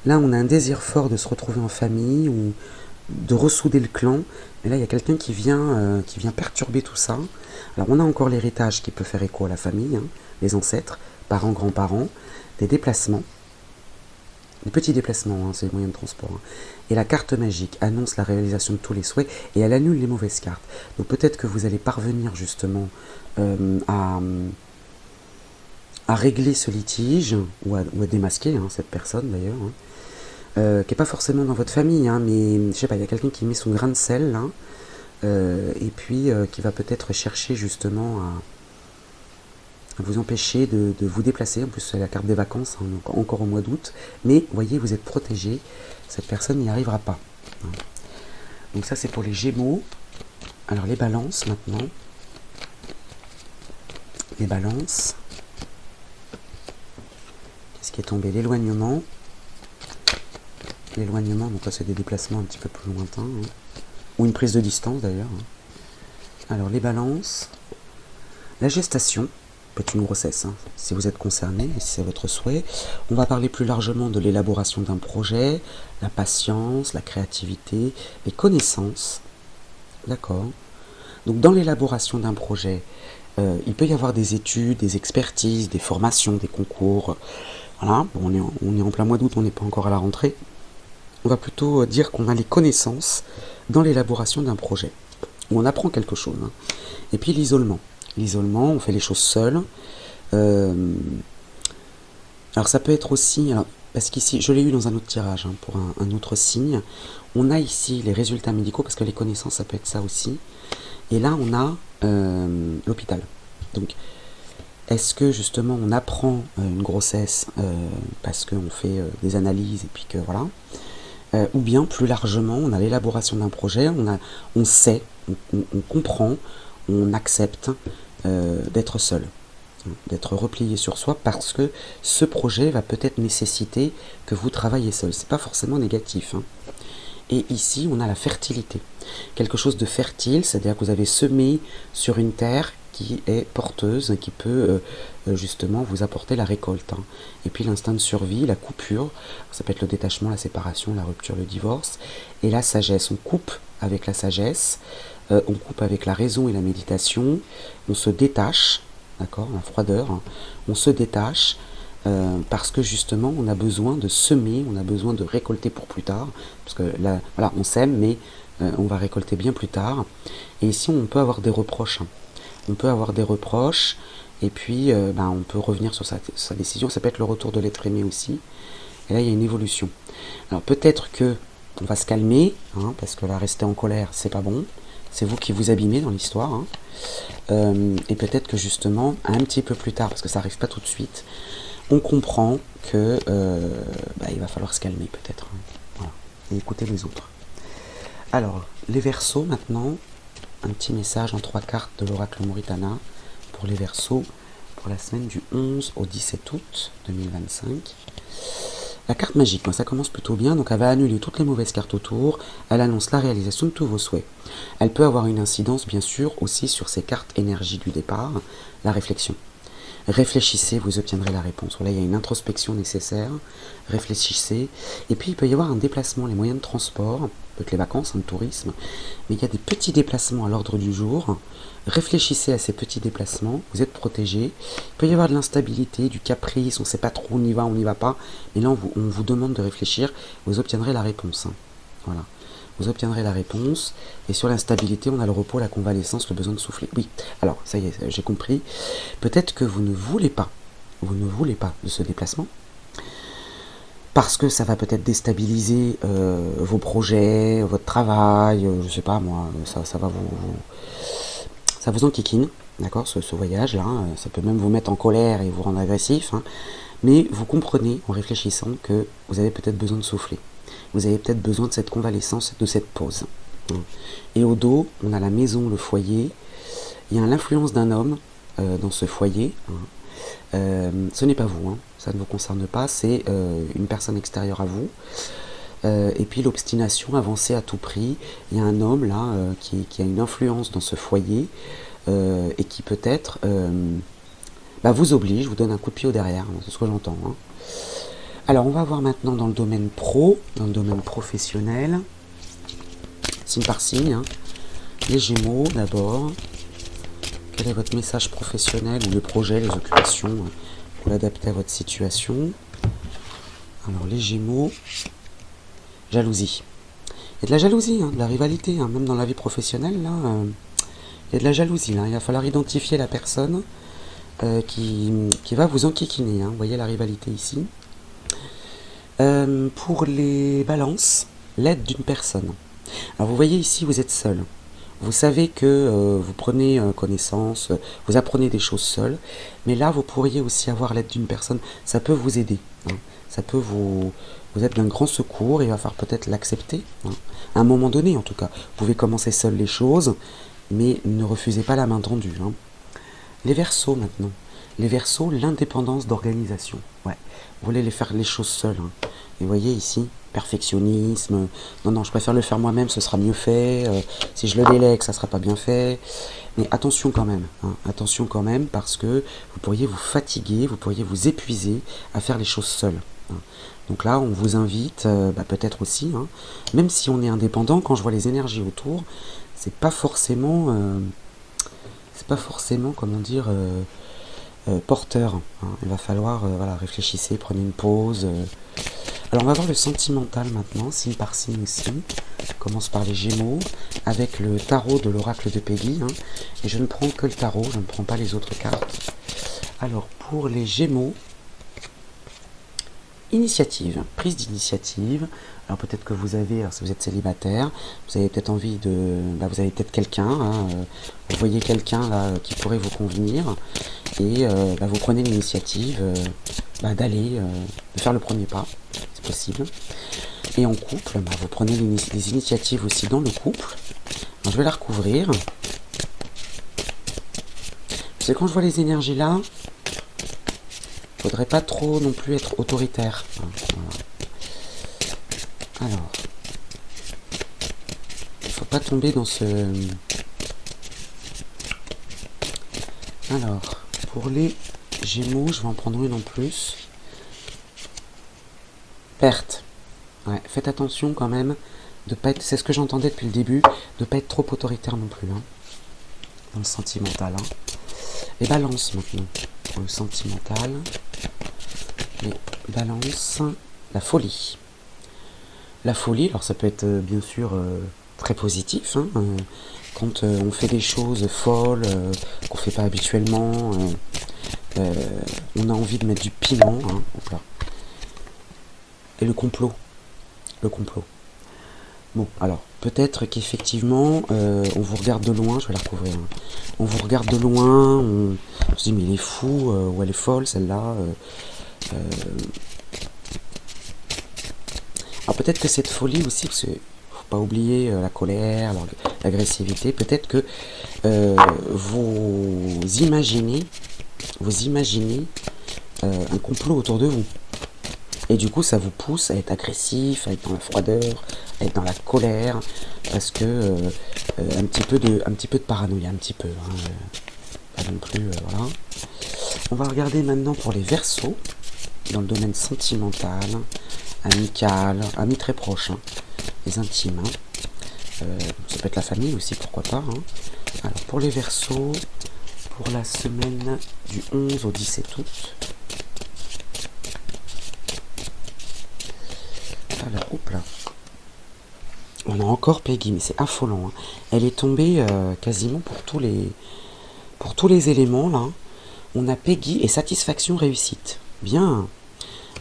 Là, on a un désir fort de se retrouver en famille ou de ressouder le clan. Mais là, il y a quelqu'un qui vient perturber tout ça. Alors, on a encore l'héritage qui peut faire écho à la famille, les ancêtres, parents, grands-parents, des déplacements. Des petits déplacements, c'est les moyens de transport. Et la carte magique annonce la réalisation de tous les souhaits et elle annule les mauvaises cartes. Donc peut-être que vous allez parvenir justement à régler ce litige ou à démasquer cette personne d'ailleurs, qui n'est pas forcément dans votre famille, mais je sais pas, il y a quelqu'un qui met son grain de sel là, et puis qui va peut-être chercher justement à vous empêcher de vous déplacer. En plus, c'est la carte des vacances, hein, donc encore au mois d'août. Mais vous voyez, vous êtes protégé. Cette personne n'y arrivera pas. Donc ça, c'est pour les Gémeaux. Alors les balances maintenant. Les balances. Qu'est-ce qui est tombé? L'éloignement. L'éloignement, donc là c'est des déplacements un petit peu plus lointains. Hein. Ou une prise de distance d'ailleurs. Hein. Alors les balances. La gestation. Peut être une grossesse, hein, si vous êtes concerné et si c'est votre souhait. On va parler plus largement de l'élaboration d'un projet, la patience, la créativité, les connaissances. D'accord. Donc dans l'élaboration d'un projet, il peut y avoir des études, des expertises, des formations, des concours. Voilà, bon, on est en plein mois d'août, on n'est pas encore à la rentrée. On va plutôt dire qu'on a les connaissances dans l'élaboration d'un projet, où on apprend quelque chose. Hein. Et puis l'isolement. L'isolement, on fait les choses seul. Alors ça peut être aussi, parce qu'ici, je l'ai eu dans un autre tirage, hein, pour un autre signe. On a ici les résultats médicaux, parce que les connaissances, ça peut être ça aussi. Et là, on a l'hôpital. Donc, est-ce que justement, on apprend une grossesse parce qu'on fait des analyses et puis que voilà. Ou bien, plus largement, on a l'élaboration d'un projet, on sait, on comprend, on accepte d'être seul, d'être replié sur soi parce que ce projet va peut-être nécessiter que vous travaillez seul. C'est pas forcément négatif. Hein. Et ici, on a la fertilité. Quelque chose de fertile, c'est-à-dire que vous avez semé sur une terre qui est porteuse, qui peut justement vous apporter la récolte. Hein. Et puis l'instinct de survie, la coupure, ça peut être le détachement, la séparation, la rupture, le divorce, et la sagesse. On coupe avec la sagesse, on coupe avec la raison et la méditation, on se détache, d'accord, la froideur, hein, on se détache parce que justement on a besoin de semer, on a besoin de récolter pour plus tard, parce que là, voilà, on sème, mais on va récolter bien plus tard. Et ici on peut avoir des reproches, hein. On peut avoir des reproches, et puis on peut revenir sur sa décision, ça peut être le retour de l'être aimé aussi, et là il y a une évolution. Alors peut-être que on va se calmer, hein, parce que là rester en colère c'est pas bon. C'est vous qui vous abîmez dans l'histoire. Hein. Et peut-être que justement, un petit peu plus tard, parce que ça n'arrive pas tout de suite, on comprend que il va falloir se calmer peut-être. Hein. Voilà. Et écouter les autres. Alors, les Verseaux maintenant, un petit message en 3 cartes de l'oracle Mauritana pour les Verseaux pour la semaine du 11 au 17 août 2025. La carte magique, ça commence plutôt bien, donc elle va annuler toutes les mauvaises cartes autour, elle annonce la réalisation de tous vos souhaits. Elle peut avoir une incidence, bien sûr, aussi sur ces cartes énergie du départ, la réflexion. Réfléchissez, vous obtiendrez la réponse. Là, il y a une introspection nécessaire, réfléchissez, et puis il peut y avoir un déplacement, les moyens de transport, peut-être les vacances, le tourisme, mais il y a des petits déplacements à l'ordre du jour. Réfléchissez à ces petits déplacements, vous êtes protégé. Il peut y avoir de l'instabilité, du caprice, on ne sait pas trop où on n'y va pas, mais là on vous demande de réfléchir, vous obtiendrez la réponse. Hein. Voilà. Vous obtiendrez la réponse, et sur l'instabilité, on a le repos, la convalescence, le besoin de souffler. Oui, alors ça y est, j'ai compris. Peut-être que vous ne voulez pas de ce déplacement, parce que ça va peut-être déstabiliser vos projets, votre travail, je sais pas moi, ça va ça vous enquiquine, d'accord, ce voyage-là, hein, ça peut même vous mettre en colère et vous rendre agressif, hein, mais vous comprenez en réfléchissant que vous avez peut-être besoin de souffler. Vous avez peut-être besoin de cette convalescence, de cette pause. Hein. Et au dos, on a la maison, le foyer. Il y a l'influence d'un homme dans ce foyer. Hein. Ce n'est pas vous, hein, ça ne vous concerne pas, c'est une personne extérieure à vous. Et puis l'obstination, avancer à tout prix. Il y a un homme là qui a une influence dans ce foyer et qui peut-être vous oblige, vous donne un coup de pied au derrière, c'est ce que j'entends. Hein. Alors on va voir maintenant dans le domaine pro, dans le domaine professionnel, signe par signe. Hein. Les Gémeaux d'abord. Quel est votre message professionnel ou le projet, les occupations pour l'adapter à votre situation? Alors les Gémeaux. Jalousie. Il y a de la jalousie, hein, de la rivalité, hein, même dans la vie professionnelle, là, il y a de la jalousie. Là, il va falloir identifier la personne qui va vous enquiquiner. Hein, vous voyez la rivalité ici. Pour les balances, l'aide d'une personne. Alors vous voyez ici, vous êtes seul. Vous savez que vous prenez connaissance, vous apprenez des choses seul, mais là vous pourriez aussi avoir l'aide d'une personne, ça peut vous aider, hein. Ça peut vous être d'un grand secours, et il va falloir peut-être l'accepter, hein. À un moment donné en tout cas. Vous pouvez commencer seul les choses, mais ne refusez pas la main tendue, hein. Les Verseaux maintenant. Les Verseaux, l'indépendance d'organisation. Ouais. Vous voulez les faire les choses seuls, hein. Et vous voyez ici, perfectionnisme. Non, non, je préfère le faire moi-même, ce sera mieux fait. Si je le délègue, ça sera pas bien fait. Mais attention quand même, hein. Attention quand même, parce que vous pourriez vous fatiguer, vous pourriez vous épuiser à faire les choses seuls, hein. Donc là, on vous invite, peut-être aussi, hein, même si on est indépendant, quand je vois les énergies autour, c'est pas forcément, comment dire, porteur, hein. Il va falloir, voilà, réfléchissez, prenez une pause. Alors on va voir le sentimental maintenant, signe par signe aussi. Je commence par les Gémeaux, avec le tarot de l'oracle de Peggy, hein. Et je ne prends que le tarot, je ne prends pas les autres cartes. Alors pour les Gémeaux, initiative, prise d'initiative. Alors peut-être que vous avez, alors si vous êtes célibataire, vous avez peut-être envie de, vous avez peut-être quelqu'un, hein, vous voyez quelqu'un là qui pourrait vous convenir, et vous prenez l'initiative d'aller, de faire le premier pas, c'est possible. Et en couple, vous prenez les initiatives aussi dans le couple. Alors, je vais la recouvrir. Parce que quand je vois les énergies là, faudrait pas trop non plus être autoritaire. Voilà. Alors, il faut pas tomber dans ce... Alors, pour les Gémeaux, je vais en prendre une en plus. Perte. Ouais, faites attention quand même de pas être... C'est ce que j'entendais depuis le début, de pas être trop autoritaire non plus, hein, dans le sentimental, hein. Les balances maintenant. Pour le sentimental, les balances, la folie. La folie, alors ça peut être bien sûr très positif, hein, quand on fait des choses folles qu'on ne fait pas habituellement, on a envie de mettre du piment, hein, voilà. Et le complot. Bon, alors, peut-être qu'effectivement, on vous regarde de loin, je vais la recouvrir, hein. On vous regarde de loin, on se dit, mais il est fou, ou elle est folle, celle-là. Alors peut-être que cette folie aussi, parce qu'il ne faut pas oublier la colère, l'agressivité, peut-être que vous imaginez un complot autour de vous. Et du coup, ça vous pousse à être agressif, à être dans la froideur, à être dans la colère, parce que un petit peu de paranoïa, un petit peu, hein, pas non plus, voilà. On va regarder maintenant pour les Verseaux, dans le domaine sentimental, amical, amis très proches, hein, les intimes, hein. Ça peut être la famille aussi, pourquoi pas, hein. Alors pour les Verseaux, pour la semaine du 11 au 17 août, alors, hop là. On a encore Peggy, mais c'est affolant, hein. Elle est tombée quasiment pour tous les éléments, là. On a Peggy et satisfaction réussite. Bien.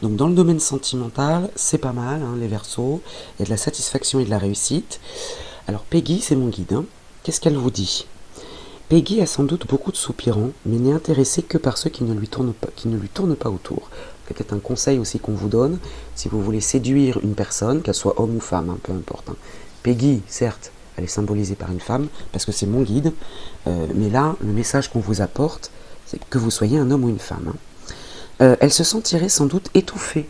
Donc dans le domaine sentimental, c'est pas mal, hein, les Verseaux. Il y a de la satisfaction et de la réussite. Alors Peggy, c'est mon guide, hein. Qu'est-ce qu'elle vous dit? Peggy a sans doute beaucoup de soupirants, mais n'est intéressée que par ceux qui ne lui tournent pas autour. Peut-être un conseil aussi qu'on vous donne, si vous voulez séduire une personne, qu'elle soit homme ou femme, hein, peu importe, hein. Peggy, certes, elle est symbolisée par une femme, parce que c'est mon guide, mais là, le message qu'on vous apporte, c'est que vous soyez un homme ou une femme, hein. Elle se sentirait sans doute étouffée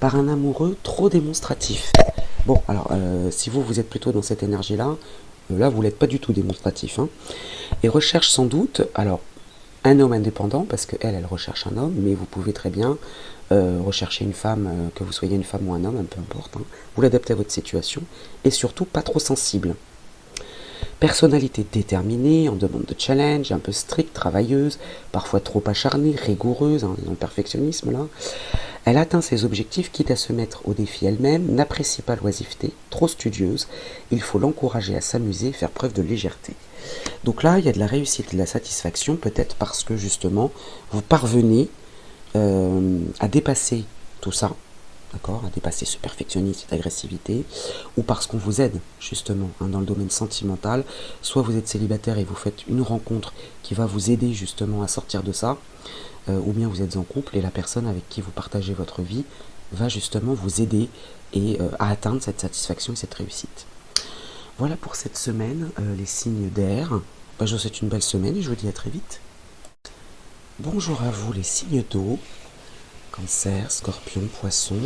par un amoureux trop démonstratif. Bon, alors, si vous êtes plutôt dans cette énergie-là, là, vous n'êtes pas du tout démonstratif, hein. Et recherche sans doute, alors, un homme indépendant, parce qu'elle recherche un homme, mais vous pouvez très bien rechercher une femme, que vous soyez une femme ou un homme, peu importe, hein. Vous l'adaptez à votre situation, et surtout pas trop sensible. Personnalité déterminée, en demande de challenge, un peu stricte, travailleuse, parfois trop acharnée, rigoureuse, hein, dans le perfectionnisme là. Elle atteint ses objectifs quitte à se mettre au défi elle-même, n'apprécie pas l'oisiveté, trop studieuse, il faut l'encourager à s'amuser, faire preuve de légèreté. Donc là, il y a de la réussite et de la satisfaction, peut-être parce que justement, vous parvenez à dépasser tout ça, d'accord, à dépasser ce perfectionnisme, cette agressivité, ou parce qu'on vous aide, justement, hein, dans le domaine sentimental. Soit vous êtes célibataire et vous faites une rencontre qui va vous aider, justement, à sortir de ça, ou bien vous êtes en couple et la personne avec qui vous partagez votre vie va, justement, vous aider et à atteindre cette satisfaction et cette réussite. Voilà pour cette semaine, les signes d'air. Je vous souhaite une belle semaine et je vous dis à très vite. Bonjour à vous les signes d'eau, Cancer, Scorpion, Poisson.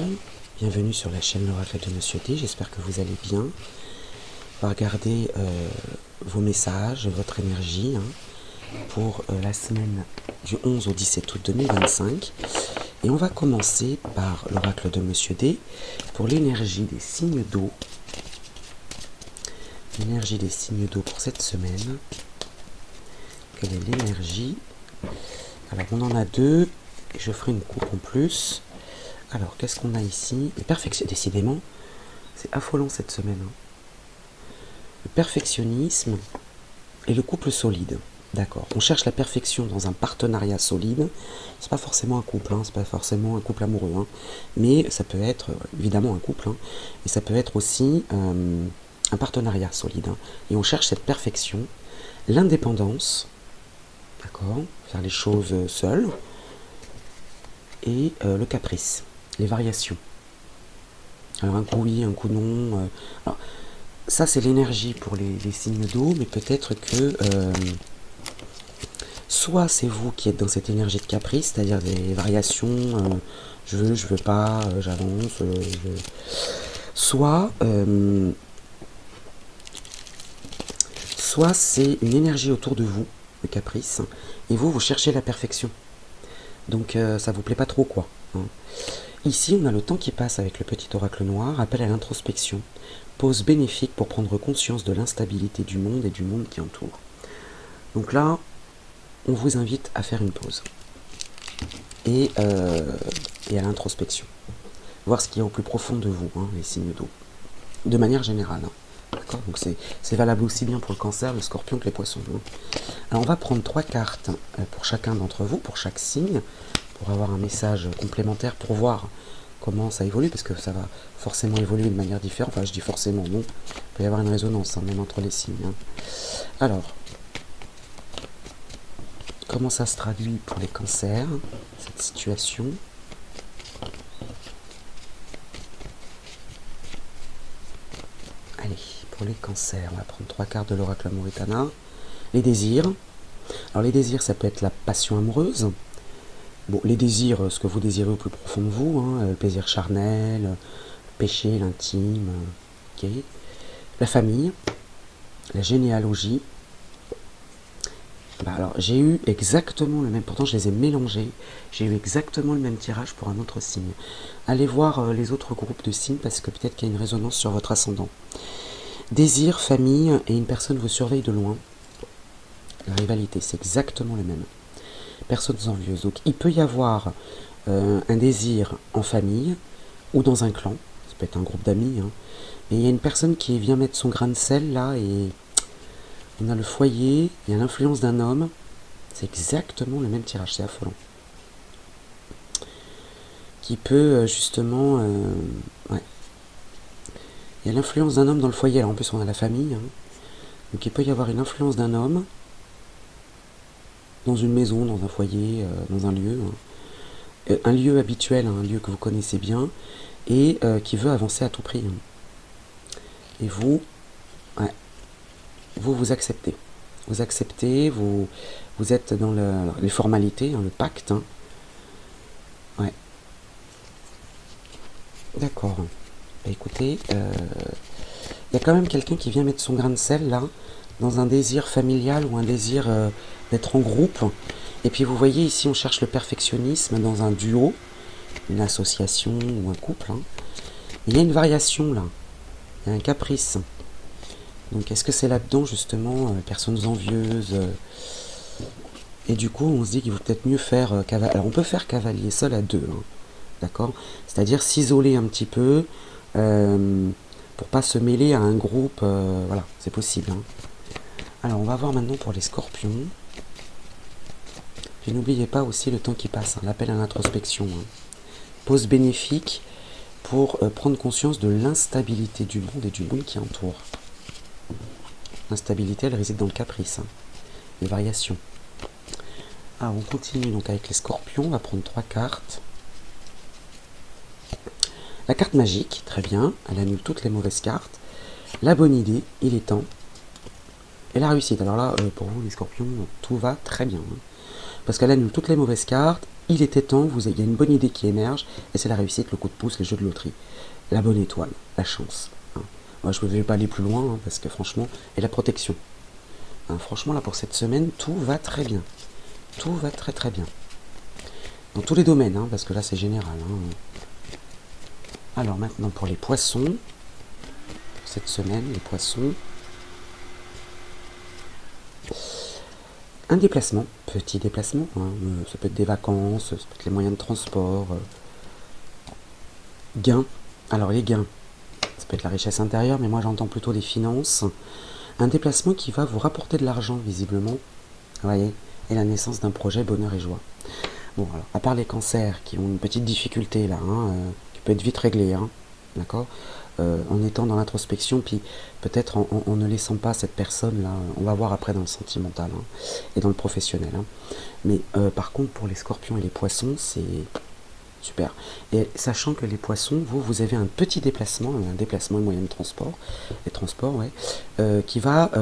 Bienvenue sur la chaîne l'Oracle de Monsieur D, j'espère que vous allez bien. On va regarder vos messages, votre énergie pour la semaine du 11 au 17 août 2025. Et on va commencer par l'Oracle de Monsieur D pour l'énergie des signes d'eau. L'énergie des signes d'eau pour cette semaine. Quelle est l'énergie? Alors on en a deux, et je ferai une coupe en plus. Alors qu'est-ce qu'on a ici? Le perfection, décidément, c'est affolant cette semaine. Le perfectionnisme et le couple solide. D'accord, on cherche la perfection dans un partenariat solide. C'est pas forcément un couple, c'est pas forcément un couple amoureux, mais ça peut être évidemment un couple, et ça peut être aussi un partenariat solide. Et on cherche cette perfection, l'indépendance, d'accord, faire les choses seul, et le caprice, les variations. Alors un coup oui, un coup non. Alors, ça c'est l'énergie pour les signes d'eau, mais peut-être que soit c'est vous qui êtes dans cette énergie de caprice, c'est-à-dire des variations, je veux pas, j'avance, soit c'est une énergie autour de vous, le caprice, et vous cherchez la perfection. Donc ça vous plaît pas trop, quoi. Ici, on a le temps qui passe avec le petit oracle noir, appel à l'introspection, pause bénéfique pour prendre conscience de l'instabilité du monde et du monde qui entoure. Donc là, on vous invite à faire une pause et à l'introspection, voir ce qu'il y a au plus profond de vous, les signes d'eau, de manière générale. D'accord, donc c'est valable aussi bien pour le cancer, le scorpion que les poissons. Alors on va prendre 3 cartes pour chacun d'entre vous, pour chaque signe, pour avoir un message complémentaire, pour voir comment ça évolue, parce que ça va forcément évoluer de manière différente. Enfin, je dis forcément, non. Il peut y avoir une résonance, même entre les signes. Alors, comment ça se traduit pour les cancers, cette situation? Allez, pour les cancers, on va prendre 3 cartes de l'oracle Mauritana. Les désirs. Alors les désirs, ça peut être la passion amoureuse. Bon, les désirs, ce que vous désirez au plus profond de vous, le plaisir charnel, le péché, l'intime, ok. La famille, la généalogie. Alors j'ai eu exactement le même, pourtant je les ai mélangés, j'ai eu exactement le même tirage pour un autre signe. Allez voir les autres groupes de signes parce que peut-être qu'il y a une résonance sur votre ascendant. Désir, famille et une personne vous surveille de loin. La rivalité, c'est exactement le même. Personnes envieuses. Donc il peut y avoir un désir en famille ou dans un clan, ça peut être un groupe d'amis, mais il y a une personne qui vient mettre son grain de sel là et on a le foyer, il y a l'influence d'un homme, c'est exactement le même tirage, c'est affolant. Qui peut justement... ouais. Il y a l'influence d'un homme dans le foyer, alors en plus on a la famille, donc il peut y avoir une influence d'un homme dans une maison, dans un foyer, dans un lieu, un lieu habituel, un lieu que vous connaissez bien, et qui veut avancer à tout prix. Et vous, vous acceptez. Vous acceptez, vous êtes dans les formalités, le pacte. Ouais. D'accord. Écoutez, il y a quand même quelqu'un qui vient mettre son grain de sel là, dans un désir familial ou un désir d'être en groupe. Et puis vous voyez ici on cherche le perfectionnisme dans un duo, une association ou un couple. Il y a une variation là, il y a un caprice. Donc est-ce que c'est là-dedans justement personnes envieuses et du coup on se dit qu'il vaut peut-être mieux faire cavalier. Alors on peut faire cavalier seul à deux, d'accord, c'est-à-dire s'isoler un petit peu pour pas se mêler à un groupe, voilà, c'est possible. Alors on va voir maintenant pour les scorpions. Et n'oubliez pas aussi le temps qui passe, l'appel à l'introspection. Pause bénéfique pour prendre conscience de l'instabilité du monde et du monde qui entoure. L'instabilité, elle réside dans le caprice, hein, les variations. Ah, on continue donc avec les scorpions, on va prendre 3 cartes. La carte magique, très bien, elle annule toutes les mauvaises cartes. La bonne idée, il est temps. Et la réussite, alors là, pour vous les scorpions, tout va très bien. Hein, parce qu'elle annule toutes les mauvaises cartes, il était temps, il y a une bonne idée qui émerge, et c'est la réussite, le coup de pouce, les jeux de loterie. La bonne étoile, la chance. Hein. Moi, je ne vais pas aller plus loin, hein, parce que franchement, et la protection. Hein, franchement, là, pour cette semaine, tout va très bien. Tout va très très bien. Dans tous les domaines, hein, parce que là, c'est général. Hein. Alors maintenant, pour les poissons, cette semaine, les poissons. Un déplacement, petit déplacement, hein, ça peut être des vacances, ça peut être les moyens de transport. Gains, alors les gains, ça peut être la richesse intérieure, mais moi j'entends plutôt les finances. Un déplacement qui va vous rapporter de l'argent, visiblement, vous voyez, et la naissance d'un projet bonheur et joie. Bon, alors, à part les cancers qui ont une petite difficulté là, hein, qui peut être vite réglée, hein, d'accord, en étant dans l'introspection, puis peut-être en ne laissant pas cette personne là, on va voir après dans le sentimental, hein, et dans le professionnel. Hein. Mais par contre, pour les scorpions et les poissons, c'est super. Et sachant que les poissons, vous avez un petit déplacement, un déplacement et moyen de transport, les transports, ouais, qui va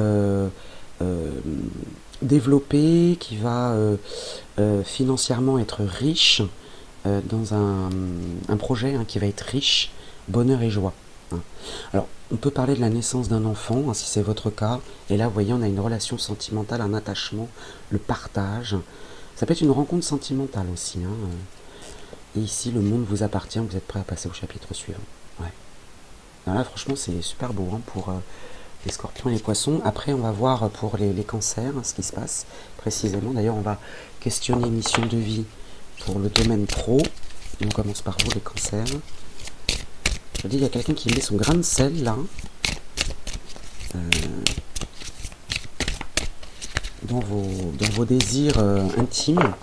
développer, qui va financièrement être riche dans un projet, hein, qui va être riche, bonheur et joie. Hein. Alors, on peut parler de la naissance d'un enfant, hein, si c'est votre cas, et là, vous voyez, on a une relation sentimentale, un attachement, le partage. Ça peut être une rencontre sentimentale aussi. Hein. Et ici, le monde vous appartient, vous êtes prêt à passer au chapitre suivant. Ouais. Alors là, franchement, c'est super beau, hein, pour les scorpions et les poissons. Après, on va voir pour les cancers, hein, ce qui se passe précisément. D'ailleurs, on va questionner mission de vie pour le domaine pro. On commence par vous, les cancers. Je dis, il y a quelqu'un qui met son grain de sel là. Dans vos désirs intimes.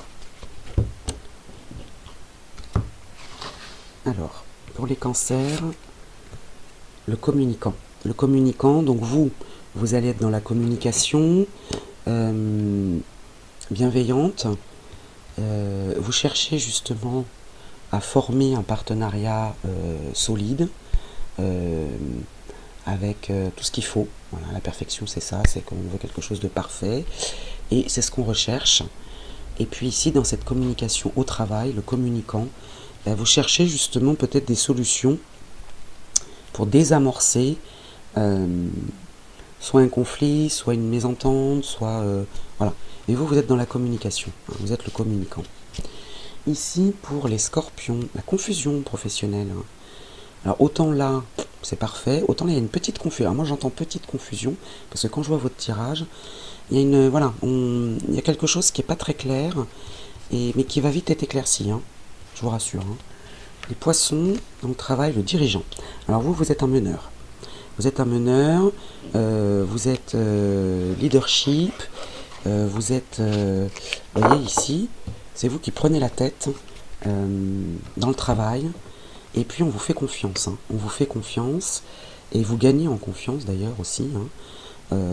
Alors, pour les cancers, le communicant. Le communicant, donc vous allez être dans la communication bienveillante. Vous cherchez justement à former un partenariat solide avec tout ce qu'il faut. Voilà, la perfection, c'est ça, c'est qu'on veut quelque chose de parfait et c'est ce qu'on recherche. Et puis ici, dans cette communication au travail, le communicant, vous cherchez justement peut-être des solutions pour désamorcer soit un conflit, soit une mésentente, soit... voilà. Et vous êtes dans la communication, hein, vous êtes le communicant. Ici, pour les scorpions, la confusion professionnelle. Hein. Alors autant là, c'est parfait, autant là, il y a une petite confusion. Alors moi, j'entends petite confusion, parce que quand je vois votre tirage, il y a une... Voilà, il y a quelque chose qui n'est pas très clair, mais qui va vite être éclairci, hein, je vous rassure. Hein. Les poissons, dans le travail, le dirigeant. Alors vous êtes un meneur. Vous êtes un meneur, vous êtes leadership, vous êtes, vous voyez ici, c'est vous qui prenez la tête dans le travail, et puis on vous fait confiance. Hein. On vous fait confiance, et vous gagnez en confiance d'ailleurs aussi. Hein.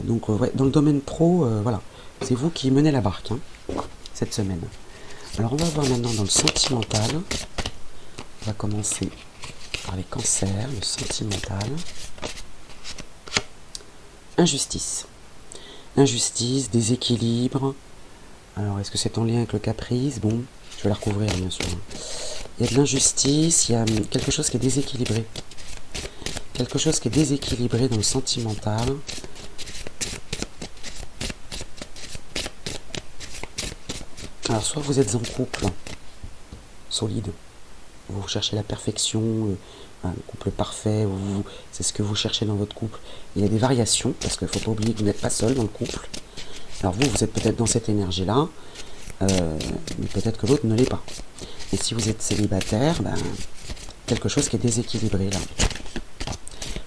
Donc ouais, dans le domaine pro, voilà, c'est vous qui menez la barque, hein, cette semaine. Alors on va voir maintenant dans le sentimental. On va commencer par les cancers, le sentimental. Injustice. Injustice, déséquilibre. Alors, est-ce que c'est en lien avec le caprice? Bon, je vais la recouvrir, bien sûr. Il y a de l'injustice, il y a quelque chose qui est déséquilibré. Quelque chose qui est déséquilibré dans le sentimental. Alors, soit vous êtes en couple solide, vous cherchez la perfection, un couple parfait, c'est ce que vous cherchez dans votre couple. Il y a des variations, parce qu'il ne faut pas oublier que vous n'êtes pas seul dans le couple. Alors vous êtes peut-être dans cette énergie-là, mais peut-être que l'autre ne l'est pas. Et si vous êtes célibataire, quelque chose qui est déséquilibré là.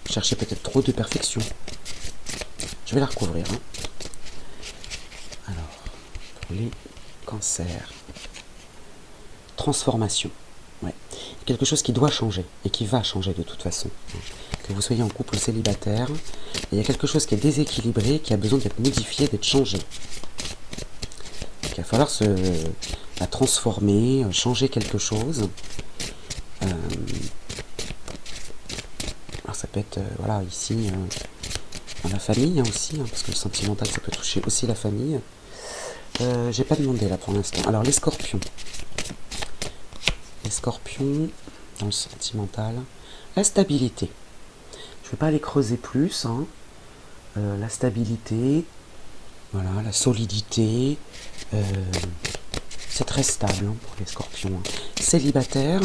Vous cherchez peut-être trop de perfection. Je vais la recouvrir. Hein. Alors, pour les cancers. Transformation. Ouais. quelque chose qui doit changer et qui va changer de toute façon. Que vous soyez en couple ou célibataire, il y a quelque chose qui est déséquilibré, qui a besoin d'être modifié, d'être changé. Donc, il va falloir la transformer, changer quelque chose. Alors ça peut être, voilà, ici, dans la famille aussi, parce que le sentimental, ça peut toucher aussi la famille. J'ai pas demandé là pour l'instant. Alors les scorpions. Les scorpions, dans le sentimental, la stabilité. Je ne vais pas aller creuser plus. La stabilité, voilà, la solidité, c'est très stable pour les scorpions. Célibataire,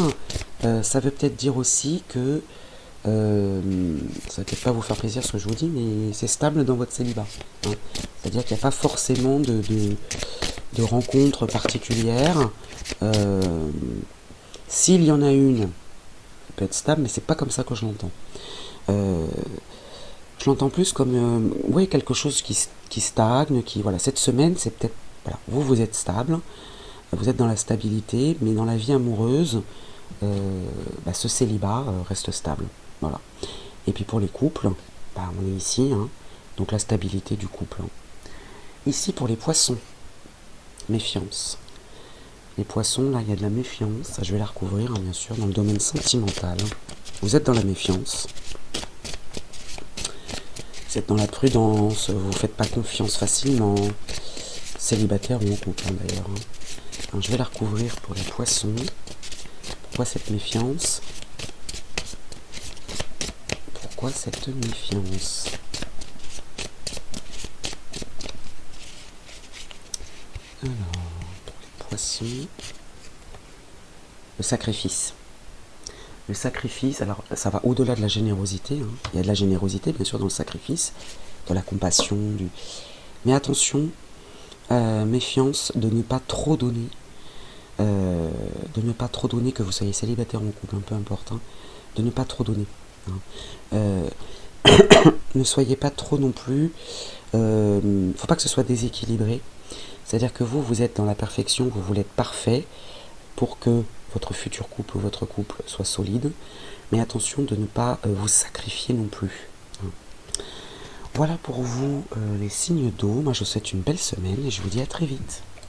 ça veut peut-être dire aussi que ça va peut-être pas vous faire plaisir ce que je vous dis, mais c'est stable dans votre célibat. C'est-à-dire qu'il n'y a pas forcément de rencontres particulières. S'il y en a une, ça peut être stable, mais c'est pas comme ça que je l'entends. Je l'entends plus comme quelque chose qui stagne, voilà. Cette semaine, c'est peut-être, voilà, vous êtes stable, vous êtes dans la stabilité, mais dans la vie amoureuse, ce célibat reste stable, voilà. Et puis pour les couples, on est ici, donc la stabilité du couple. Ici pour les poissons, méfiance. Les poissons, là, il y a de la méfiance. Je vais la recouvrir, bien sûr, dans le domaine sentimental. Vous êtes dans la méfiance. Vous êtes dans la prudence. Vous ne faites pas confiance facilement. Célibataire ou en couple, d'ailleurs. Alors, je vais la recouvrir pour les poissons. Pourquoi cette méfiance? Pourquoi cette méfiance? Alors, pour les poissons, le sacrifice. Le sacrifice, alors ça va au-delà de la générosité. Il y a de la générosité, bien sûr, dans le sacrifice, de la compassion. Mais attention, méfiance de ne pas trop donner. De ne pas trop donner, que vous soyez célibataire ou en couple, peu importe. De ne pas trop donner. Ne soyez pas trop non plus. Faut pas que ce soit déséquilibré. C'est-à-dire que vous êtes dans la perfection, vous voulez être parfait pour que votre futur couple ou votre couple soit solide. Mais attention de ne pas vous sacrifier non plus. Voilà pour vous les signes d'eau. Moi je vous souhaite une belle semaine et je vous dis à très vite.